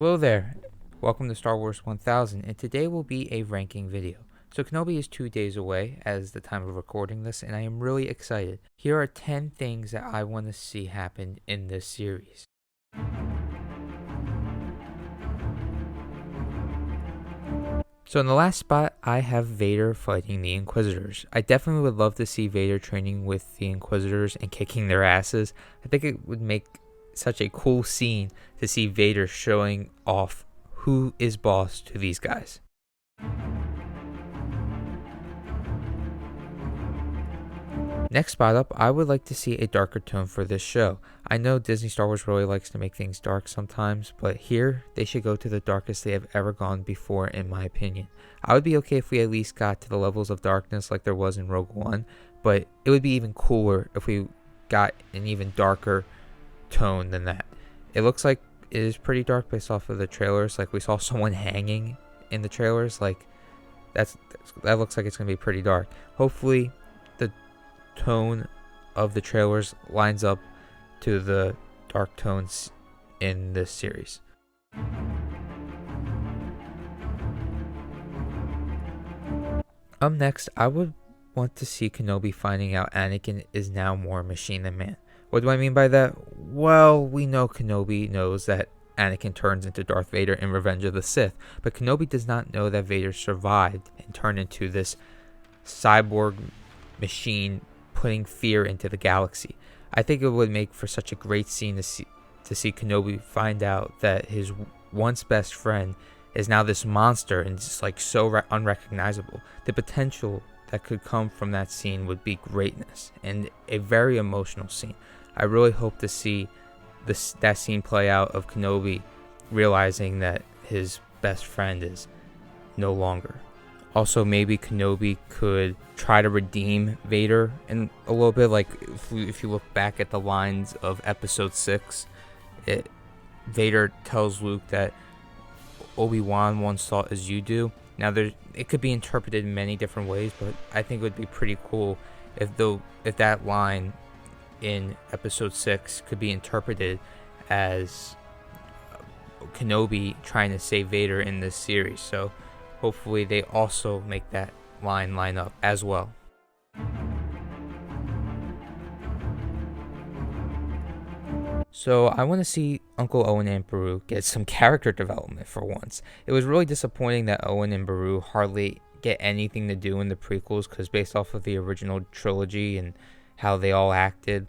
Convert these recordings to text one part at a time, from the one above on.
Hello there, welcome to Star Wars 1000, and today will be a ranking video. So Kenobi is 2 days away as the time of recording this, and I am really excited. Here are 10 things that I want to see happen in this series. So in the last spot, I have Vader fighting the Inquisitors. I definitely would love to see Vader training with the Inquisitors and kicking their asses. I think it would make such a cool scene to see Vader showing off who is boss to these guys. Next spot up, I would like to see a darker tone for this show. I know Disney Star Wars really likes to make things dark sometimes, but here they should go to the darkest they have ever gone before, in my opinion. I would be okay if we at least got to the levels of darkness like there was in Rogue One, but it would be even cooler if we got an even darker tone than that. It looks like it is pretty dark based off of the trailers. Like we saw someone hanging in the trailers. Like that looks like it's gonna be pretty dark. Hopefully the tone of the trailers lines up to the dark tones in this series. Up next, I would want to see Kenobi finding out Anakin is now more machine than man. What do I mean by that? Well, we know Kenobi knows that Anakin turns into Darth Vader in Revenge of the Sith, but Kenobi does not know that Vader survived and turned into this cyborg machine putting fear into the galaxy. I think it would make for such a great scene to see Kenobi find out that his once best friend is now this monster and just like so unrecognizable. The potential that could come from that scene would be greatness and a very emotional scene. I really hope to see that scene play out of Kenobi realizing that his best friend is no longer. Also, maybe Kenobi could try to redeem Vader in a little bit. Like if you look back at the lines of Episode 6, Vader tells Luke that Obi-Wan once thought as you do. Now, it could be interpreted in many different ways, but I think it would be pretty cool if that line in Episode 6 could be interpreted as Kenobi trying to save Vader in this series. So hopefully they also make that line up as well. So I want to see Uncle Owen and Beru get some character development for once. It was really disappointing that Owen and Beru hardly get anything to do in the prequels, because based off of the original trilogy and how they all acted,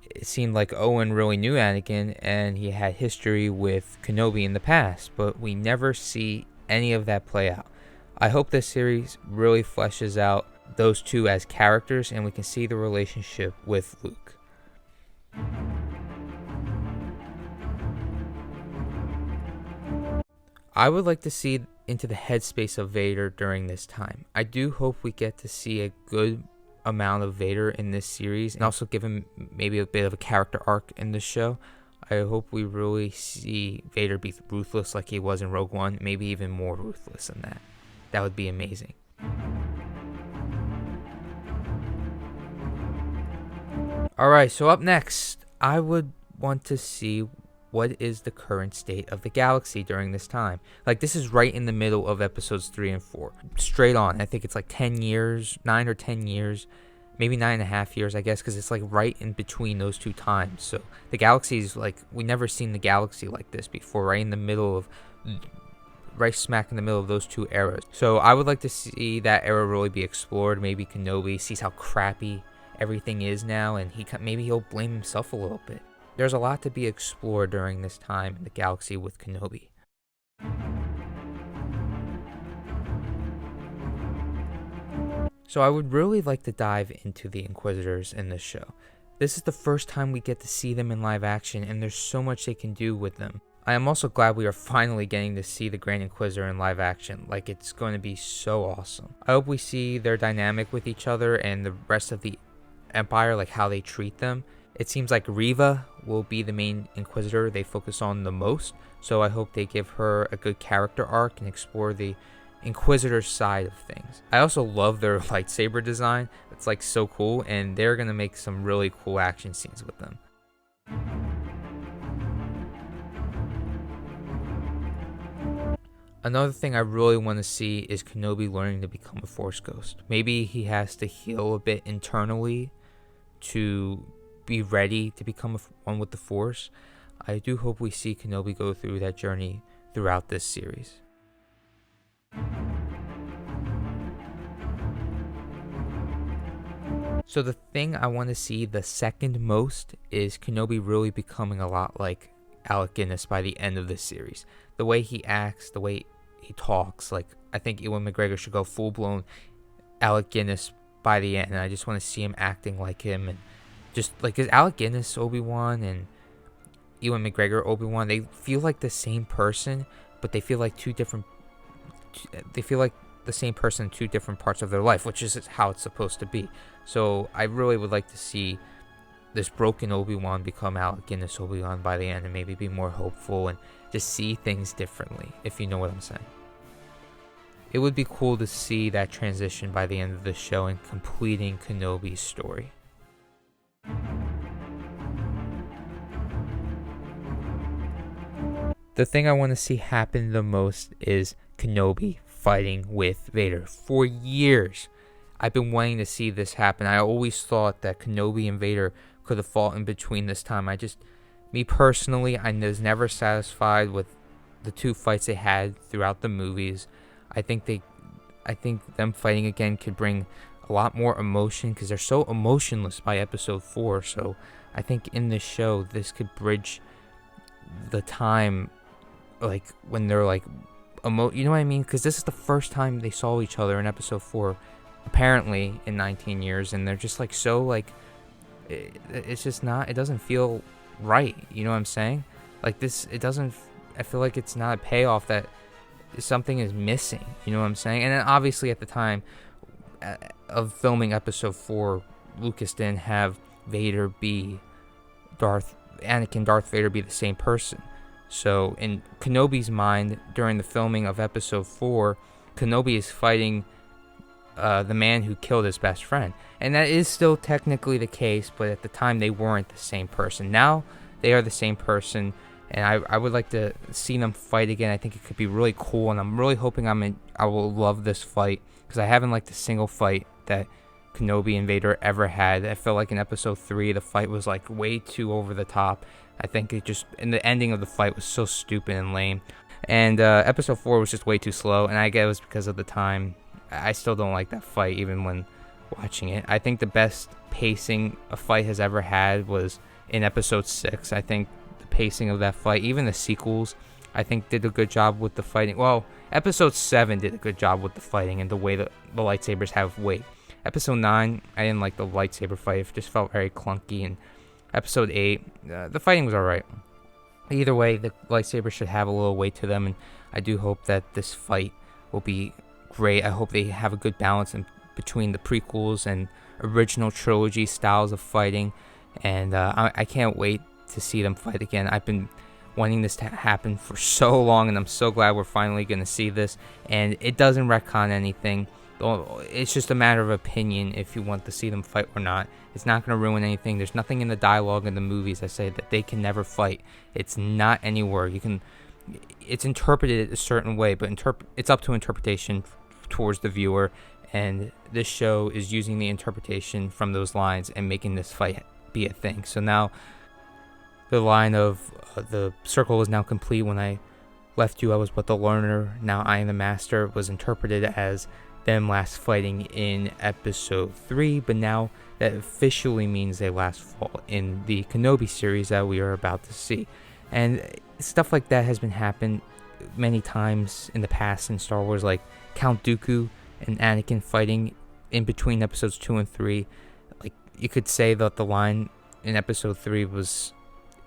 it seemed like Owen really knew Anakin and he had history with Kenobi in the past, but we never see any of that play out. I hope this series really fleshes out those two as characters and we can see the relationship with Luke. I would like to see into the headspace of Vader during this time. I do hope we get to see a good amount of Vader in this series and also give him maybe a bit of a character arc in this show. I hope we really see Vader be ruthless like he was in Rogue One, maybe even more ruthless than that. That would be amazing. Alright, so up next, I would want to see what is the current state of the galaxy during this time. Like, this is right in the middle of episodes 3 and 4. Straight on. I think it's like 10 years, 9 or 10 years, maybe 9.5 years, I guess, because it's like right in between those two times. So the galaxy is like, we never seen the galaxy like this before, right smack in the middle of those two eras. So I would like to see that era really be explored. Maybe Kenobi sees how crappy everything is now, and maybe he'll blame himself a little bit. There's a lot to be explored during this time in the galaxy with Kenobi. So I would really like to dive into the Inquisitors in this show. This is the first time we get to see them in live action, and there's so much they can do with them. I am also glad we are finally getting to see the Grand Inquisitor in live action. Like, it's going to be so awesome. I hope we see their dynamic with each other and the rest of the Empire, like how they treat them. It seems like Reva will be the main Inquisitor they focus on the most, so I hope they give her a good character arc and explore the Inquisitor side of things. I also love their lightsaber design. It's like so cool, and they're going to make some really cool action scenes with them. Another thing I really want to see is Kenobi learning to become a Force ghost. Maybe he has to heal a bit internally to be ready to become one with the Force. I do hope we see Kenobi go through that journey throughout this series. So the thing I want to see the second most is Kenobi really becoming a lot like Alec Guinness by the end of this series. The way he acts, the way he talks, like I think Ewan McGregor should go full-blown Alec Guinness by the end, and I just want to see him acting like him. And just like, is Alec Guinness Obi-Wan and Ewan McGregor Obi-Wan, they feel like the same person, but they feel like they feel like the same person in two different parts of their life, which is how it's supposed to be. So I really would like to see this broken Obi-Wan become Alec Guinness Obi-Wan by the end, and maybe be more hopeful and just see things differently, if you know what I'm saying. It would be cool to see that transition by the end of the show and completing Kenobi's story. The thing I want to see happen the most is Kenobi fighting with Vader. For years, I've been wanting to see this happen. I always thought that Kenobi and Vader could have fought in between this time. Me personally, I was never satisfied with the two fights they had throughout the movies. I think them fighting again could bring a lot more emotion, because they're so emotionless by episode 4. So I think in this show, this could bridge the time, like when they're like you know what I mean? Because this is the first time they saw each other in episode 4, apparently in 19 years, and they're just like so like it's just not. It doesn't feel right. You know what I'm saying? Like this, it doesn't. I feel like it's not a payoff, that something is missing. You know what I'm saying? And then obviously at the time of filming episode 4, Lucas didn't have Anakin Darth Vader be the same person. So in Kenobi's mind, during the filming of episode 4, Kenobi is fighting the man who killed his best friend. And that is still technically the case, but at the time they weren't the same person. Now they are the same person, and I would like to see them fight again. I think it could be really cool, and I'm really hoping I will love this fight, because I haven't liked a single fight that Kenobi and Vader ever had. I felt like in episode 3 the fight was like way too over the top. I think and the ending of the fight was so stupid and lame. And episode 4 was just way too slow, and I guess it was because of the time. I still don't like that fight even when watching it. I think the best pacing a fight has ever had was in episode 6. I think the pacing of that fight, even the sequels, I think did a good job with the fighting. Well, episode 7 did a good job with the fighting and the way that the lightsabers have weight. Episode 9, I didn't like the lightsaber fight. It just felt very clunky. And episode 8, the fighting was alright. Either way, the lightsabers should have a little weight to them, and I do hope that this fight will be great. I hope they have a good balance between the prequels and original trilogy styles of fighting, and I can't wait to see them fight again. I've been wanting this to happen for so long, and I'm so glad we're finally going to see this. And it doesn't retcon anything. It's just a matter of opinion if you want to see them fight or not. It's not going to ruin anything. There's nothing in the dialogue in the movies that say that they can never fight. It's not anywhere. It's interpreted a certain way, but it's up to interpretation towards the viewer. And this show is using the interpretation from those lines and making this fight be a thing. So now the line of the circle is now complete. When I left you, I was but the learner. Now I am the master was interpreted as them last fighting in episode 3, but now that officially means they last fought in the Kenobi series that we are about to see. And stuff like that has been happened many times in the past in Star Wars, like Count Dooku and Anakin fighting in between episodes 2 and 3. Like, you could say that the line in episode 3 was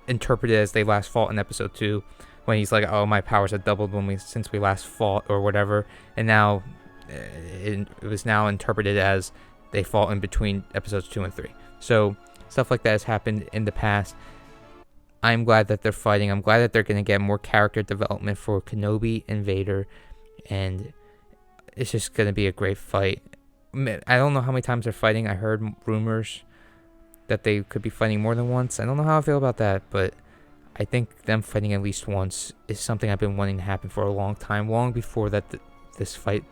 interpreted as they last fought in episode 2, when he's like, oh, my powers have doubled since we last fought, or whatever. And now it was now interpreted as they fought in between episodes 2 and 3. So stuff like that has happened in the past. I'm glad that they're fighting. I'm glad that they're going to get more character development for Kenobi and Vader, and it's just going to be a great fight. I don't know how many times they're fighting. I heard rumors that they could be fighting more than once. I don't know how I feel about that, but I think them fighting at least once is something I've been wanting to happen for a long time, long before this fight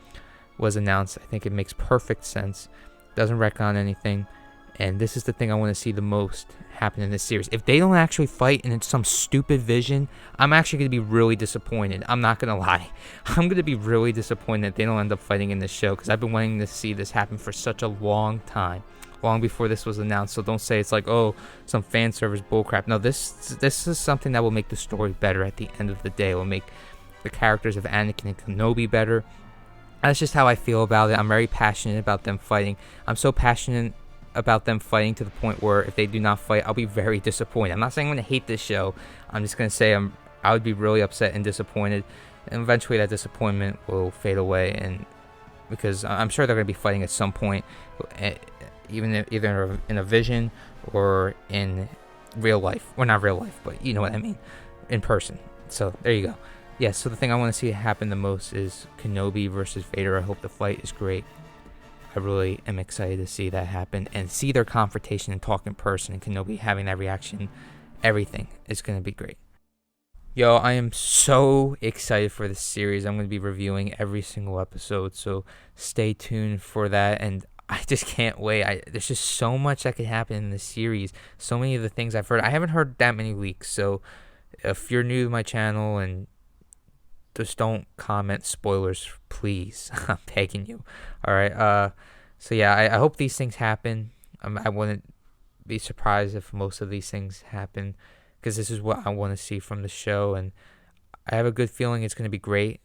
was announced. I think it makes perfect sense. Doesn't retcon anything. And this is the thing I want to see the most happen in this series. If they don't actually fight and it's some stupid vision, I'm actually going to be really disappointed. I'm not going to lie. I'm going to be really disappointed that they don't end up fighting in this show, because I've been wanting to see this happen for such a long time. Long before this was announced. So don't say it's like, oh, some fan service bullcrap. No, this is something that will make the story better at the end of the day. It will make the characters of Anakin and Kenobi better. That's just how I feel about it. I'm very passionate about them fighting. I'm so passionate about them fighting to the point where if they do not fight, I'll be very disappointed. I'm not saying I'm going to hate this show. I'm just going to say I would be really upset and disappointed. And eventually that disappointment will fade away, and because I'm sure they're going to be fighting at some point, either in a vision or in real life. Well, not real life, but you know what I mean, in person. So there you go. Yeah, so the thing I want to see happen the most is Kenobi versus Vader. I hope the fight is great. I really am excited to see that happen and see their confrontation and talk in person, and Kenobi having that reaction. Everything is going to be great. Yo, I am so excited for this series. I'm going to be reviewing every single episode, so stay tuned for that. And I just can't wait. There's just so much that could happen in this series. So many of the things I've heard. I haven't heard that many leaks, so if you're new to my channel, and just don't comment spoilers, please. I'm begging you. All right. So yeah, I hope these things happen. I wouldn't be surprised if most of these things happen, because this is what I want to see from the show, and I have a good feeling it's going to be great.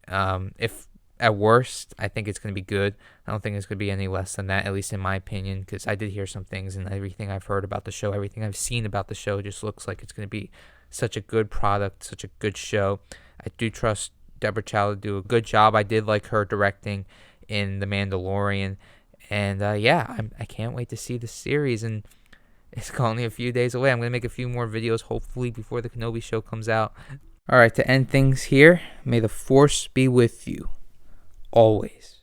If at worst, I think it's going to be good. I don't think it's going to be any less than that, at least in my opinion, because I did hear some things, and everything I've heard about the show, everything I've seen about the show just looks like it's going to be such a good product, such a good show. I do trust Deborah Chow to do a good job. I did like her directing in The Mandalorian. And I can't wait to see the series. And it's only a few days away. I'm going to make a few more videos, hopefully, before the Kenobi show comes out. All right, to end things here, may the Force be with you always.